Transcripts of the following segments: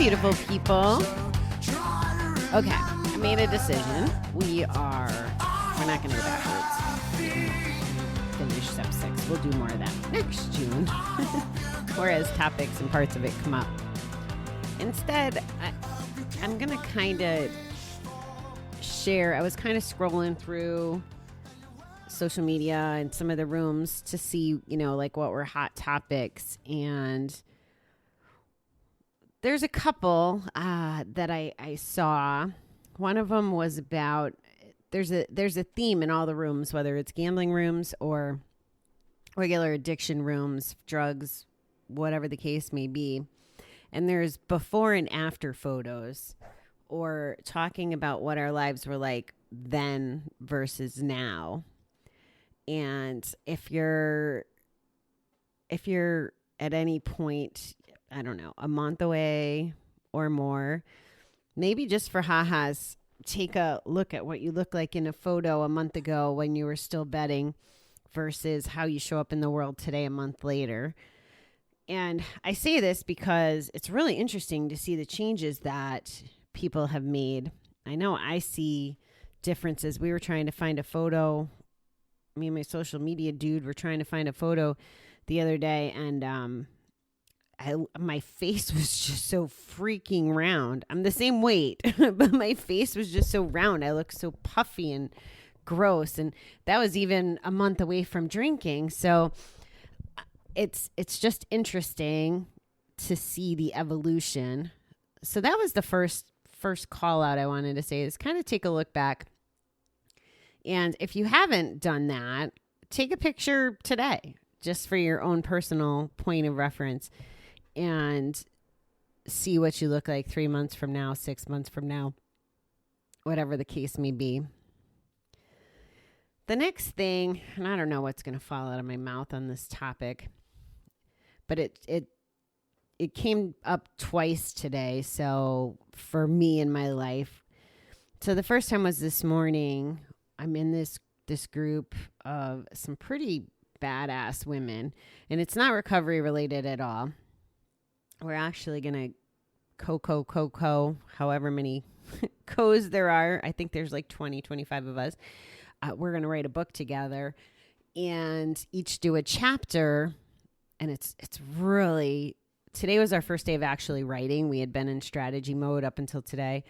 beautiful people. Okay, I made a decision. We're not going to go backwards. Finish step 6. We'll do more of that next June. Or as topics and parts of it come up. Instead, I'm going to kind of share. I was kind of scrolling through social media and some of the rooms to see, like what were hot topics. And there's a couple that I saw. One of them was about there's a theme in all the rooms, whether it's gambling rooms or regular addiction rooms, drugs, whatever the case may be. And there's before and after photos, or talking about what our lives were like then versus now. And if you're at any point, I don't know, a month away or more, maybe just for ha-has, take a look at what you look like in a photo a month ago when you were still betting versus how you show up in the world today a month later. And I say this because it's really interesting to see the changes that people have made. I know I see differences. We were trying to find a photo. Me and my social media dude were trying to find a photo the other day, and my face was just so freaking round. I'm the same weight, but my face was just so round. I looked so puffy and gross, and that was even a month away from drinking. So it's just interesting to see the evolution. So that was the first call out I wanted to say, is kind of take a look back. And if you haven't done that, take a picture today just for your own personal point of reference and see what you look like 3 months from now, 6 months from now, whatever the case may be. The next thing, and I don't know what's going to fall out of my mouth on this topic, but it came up twice today. So for me in my life, so the first time was this morning. I'm in this group of some pretty badass women, and it's not recovery related at all. We're actually going to however many co's there are. I think there's like 20, 25 of us. We're going to write a book together and each do a chapter. And it's really, today was our first day of actually writing. We had been in strategy mode up until today.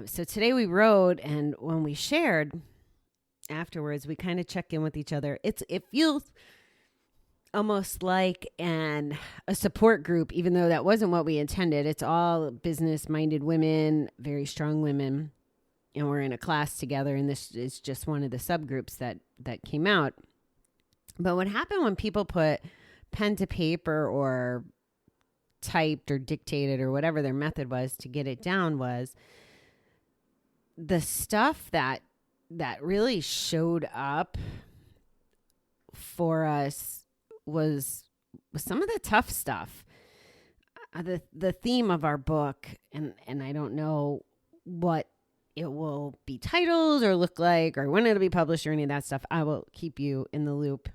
So today we wrote, and when we shared afterwards, we kind of check in with each other. It feels almost like a support group, even though that wasn't what we intended. It's all business-minded women, very strong women, and we're in a class together, and this is just one of the subgroups that came out. But what happened when people put pen to paper or typed or dictated or whatever their method was to get it down was the stuff that really showed up for us was some of the tough stuff. The theme of our book, and I don't know what it will be titled or look like or when it'll be published or any of that stuff. I will keep you in the loop.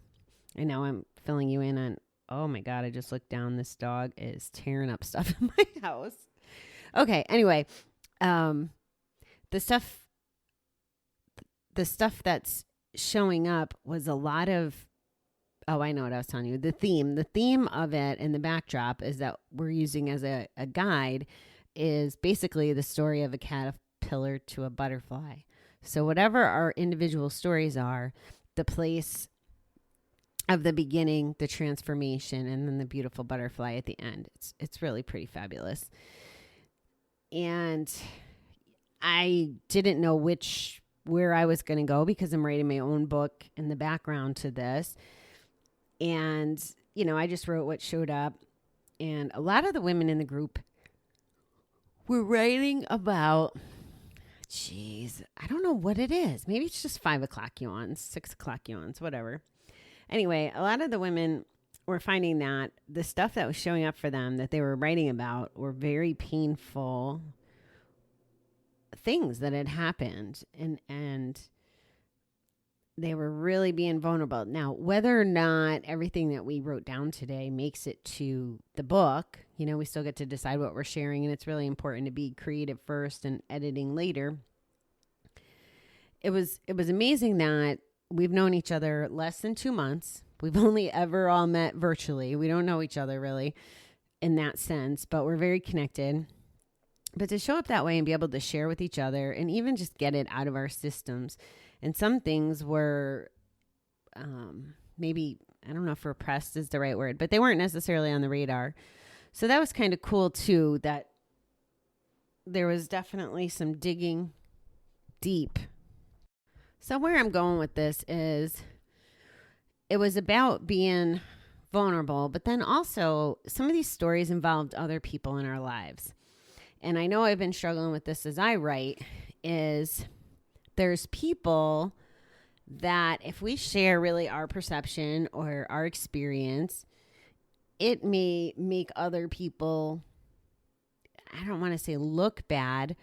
I know I'm filling you in on, oh my God, I just looked down. This dog is tearing up stuff in my house. Okay. Anyway, the stuff that's showing up was a lot of, oh, I know what I was telling you. The theme of it and the backdrop is that we're using as a guide is basically the story of a caterpillar to a butterfly. So whatever our individual stories are, the place of the beginning, the transformation, and then the beautiful butterfly at the end. It's really pretty fabulous. And I didn't know where I was going to go because I'm writing my own book in the background to this. And, I just wrote what showed up. And a lot of the women in the group were writing about, I don't know what it is. Maybe it's just 5 o'clock yawns, 6 o'clock yawns, whatever. Anyway, a lot of the women were finding that the stuff that was showing up for them that they were writing about were very painful things that had happened. And they were really being vulnerable. Now, whether or not everything that we wrote down today makes it to the book, we still get to decide what we're sharing, and it's really important to be creative first and editing later. It was amazing that we've known each other less than 2 months. We've only ever all met virtually. We don't know each other really in that sense, but we're very connected. But to show up that way and be able to share with each other and even just get it out of our systems. And some things were maybe, I don't know if repressed is the right word, but they weren't necessarily on the radar. So that was kind of cool too, that there was definitely some digging deep. So where I'm going with this is it was about being vulnerable, but then also some of these stories involved other people in our lives. And I know I've been struggling with this as I write, is there's people that if we share really our perception or our experience, it may make other people, I don't want to say look bad,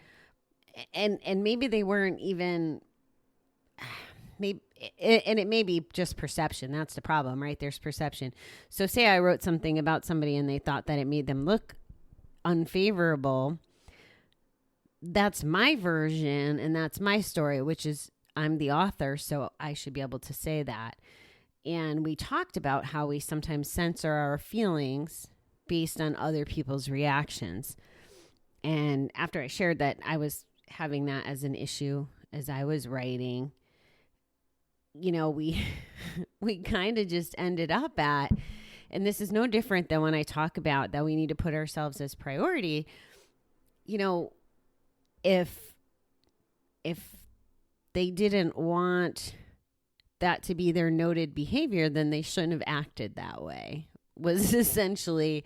and maybe they weren't even, maybe, and it may be just perception. That's the problem, right? There's perception. So say I wrote something about somebody and they thought that it made them look unfavorable. That's my version and that's my story, which is I'm the author, so I should be able to say that. And we talked about how we sometimes censor our feelings based on other people's reactions. And after I shared that I was having that as an issue as I was writing, we kind of just ended up at, and this is no different than when I talk about that we need to put ourselves as priority. If they didn't want that to be their noted behavior, then they shouldn't have acted that way, was essentially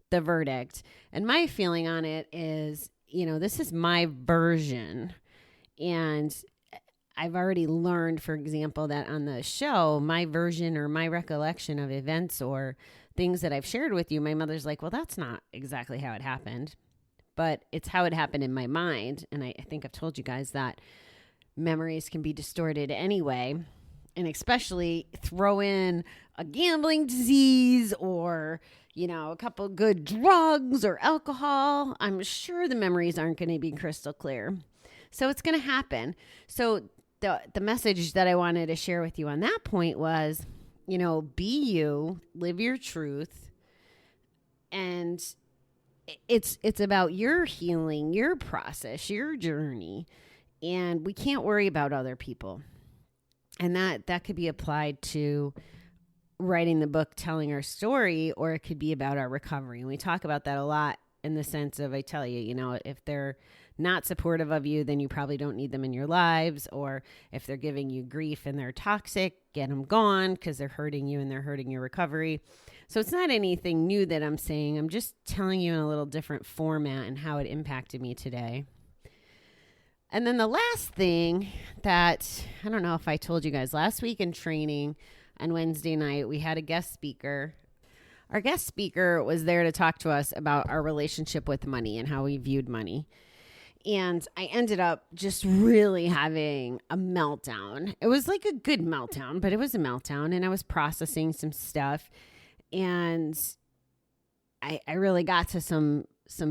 the verdict. And my feeling on it is, this is my version. And I've already learned, for example, that on the show, my version or my recollection of events or things that I've shared with you, my mother's like, well, that's not exactly how it happened, but it's how it happened in my mind. And I think I've told you guys that memories can be distorted anyway. And especially throw in a gambling disease or, a couple good drugs or alcohol. I'm sure the memories aren't going to be crystal clear. So it's going to happen. So the message that I wanted to share with you on that point was, be you, live your truth. And it's about your healing, your process, your journey. And we can't worry about other people. And that could be applied to writing the book, telling our story, or it could be about our recovery. And we talk about that a lot in the sense of, I tell you, if they're not supportive of you, then you probably don't need them in your lives. Or if they're giving you grief and they're toxic, get them gone because they're hurting you and they're hurting your recovery. So it's not anything new that I'm saying. I'm just telling you in a little different format and how it impacted me today. And then the last thing that, I don't know if I told you guys, last week in training on Wednesday night, we had a guest speaker. Our guest speaker was there to talk to us about our relationship with money and how we viewed money. And I ended up just really having a meltdown. It was like a good meltdown, but it was a meltdown. And I was processing some stuff. And I really got to some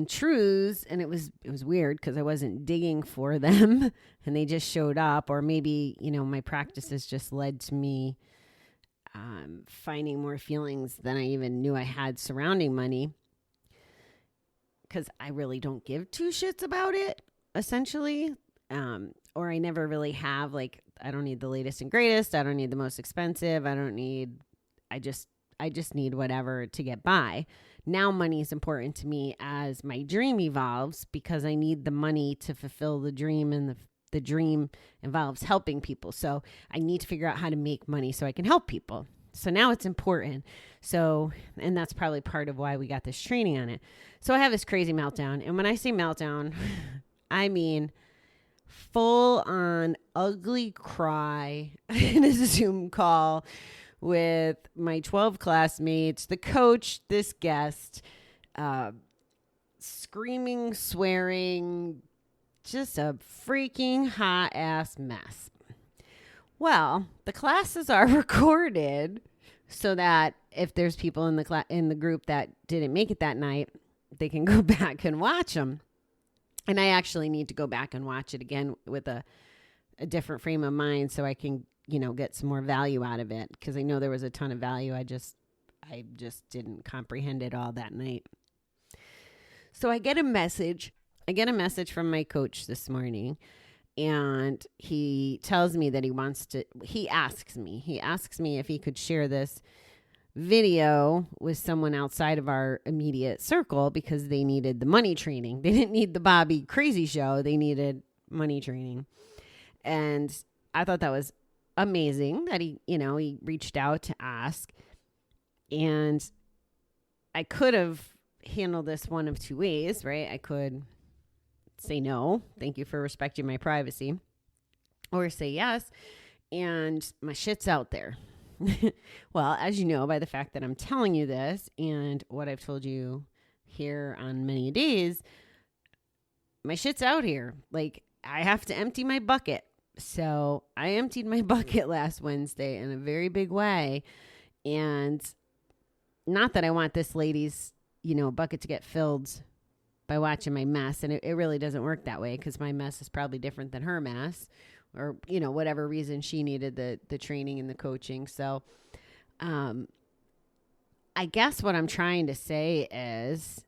truths, and it was weird because I wasn't digging for them and they just showed up. Or maybe, my practices just led to me finding more feelings than I even knew I had surrounding money, because I really don't give two shits about it, essentially. Or I never really have, I don't need the latest and greatest. I don't need the most expensive. I just need whatever to get by. Now money is important to me as my dream evolves, because I need the money to fulfill the dream, and the dream involves helping people. So I need to figure out how to make money so I can help people. So now it's important. So, and that's probably part of why we got this training on it. So I have this crazy meltdown. And when I say meltdown, I mean full on ugly cry in a Zoom call with my 12 classmates, the coach, this guest, screaming, swearing, just a freaking hot ass mess. Well, the classes are recorded so that if there's people in the group that didn't make it that night, they can go back and watch them. And I actually need to go back and watch it again with a different frame of mind so I can, get some more value out of it, because I know there was a ton of value. I just didn't comprehend it all that night. So I get a message from my coach this morning, and he tells me that he asks me if he could share this video with someone outside of our immediate circle because they needed the money training. They didn't need the Bobby crazy show. They needed money training. And I thought that was amazing that he reached out to ask. And I could have handled this one of two ways, right? I could say no, thank you for respecting my privacy, or say yes, and my shit's out there. Well, as you know, by the fact that I'm telling you this and what I've told you here on many days, my shit's out here. Like, I have to empty my bucket. So I emptied my bucket last Wednesday in a very big way. And not that I want this lady's, bucket to get filled by watching my mess. And it really doesn't work that way, because my mess is probably different than her mess, or, whatever reason she needed the training and the coaching. So I guess what I'm trying to say is,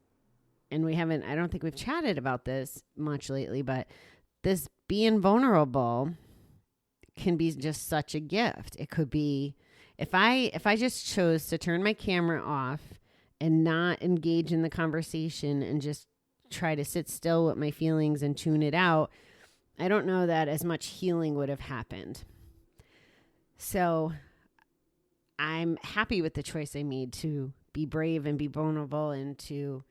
and I don't think we've chatted about this much lately, but this being vulnerable can be just such a gift. It could be, if I just chose to turn my camera off and not engage in the conversation and just try to sit still with my feelings and tune it out, I don't know that as much healing would have happened. So I'm happy with the choice I made to be brave and be vulnerable, and to,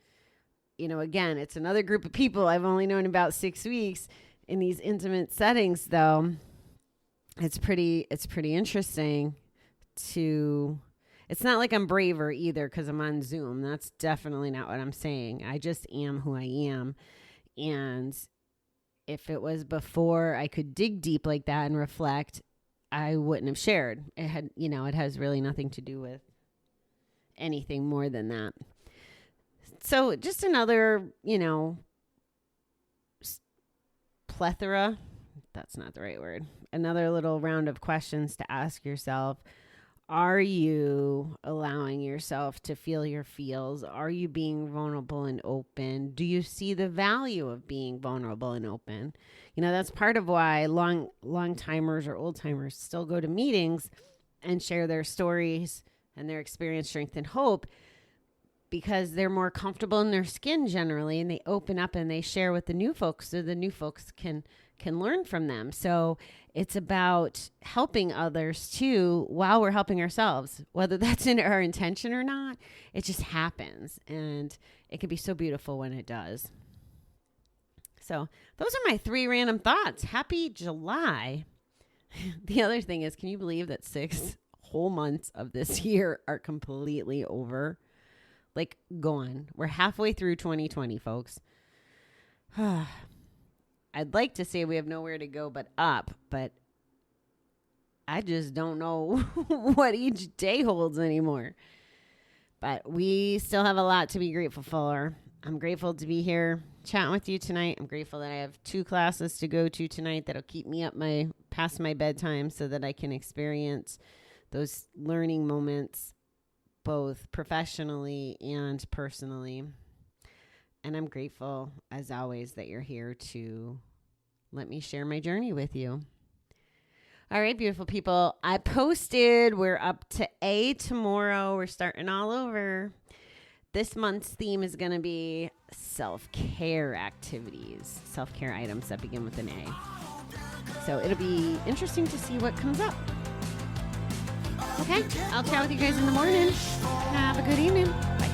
again, it's another group of people I've only known about 6 weeks in these intimate settings, though. It's pretty interesting to, it's not like I'm braver either because I'm on Zoom. That's definitely not what I'm saying. I just am who I am. And if it was before I could dig deep like that and reflect, I wouldn't have shared. It had, it has really nothing to do with anything more than that. So just another, plethora, that's not the right word, another little round of questions to ask yourself. Are you allowing yourself to feel your feels? Are you being vulnerable and open? Do you see the value of being vulnerable and open? That's part of why long timers or old timers still go to meetings and share their stories and their experience, strength, and hope, because they're more comfortable in their skin generally, and they open up and they share with the new folks so the new folks can learn from them. So it's about helping others too while we're helping ourselves, whether that's in our intention or not. It just happens, and it can be so beautiful when it does. So those are my 3 random thoughts. Happy July. The other thing is, can you believe that 6 whole months of this year are completely over? Like, gone. We're halfway through 2020, folks. I'd like to say we have nowhere to go but up, but I just don't know what each day holds anymore. But we still have a lot to be grateful for. I'm grateful to be here chatting with you tonight. I'm grateful that I have 2 classes to go to tonight that'll keep me up past my bedtime so that I can experience those learning moments both professionally and personally. And I'm grateful, as always, that you're here to let me share my journey with you. All right, beautiful people. I posted. We're up to A tomorrow. We're starting all over. This month's theme is going to be self-care activities, self-care items that begin with an A. So it'll be interesting to see what comes up. Okay, I'll chat with you guys in the morning. Have a good evening. Bye.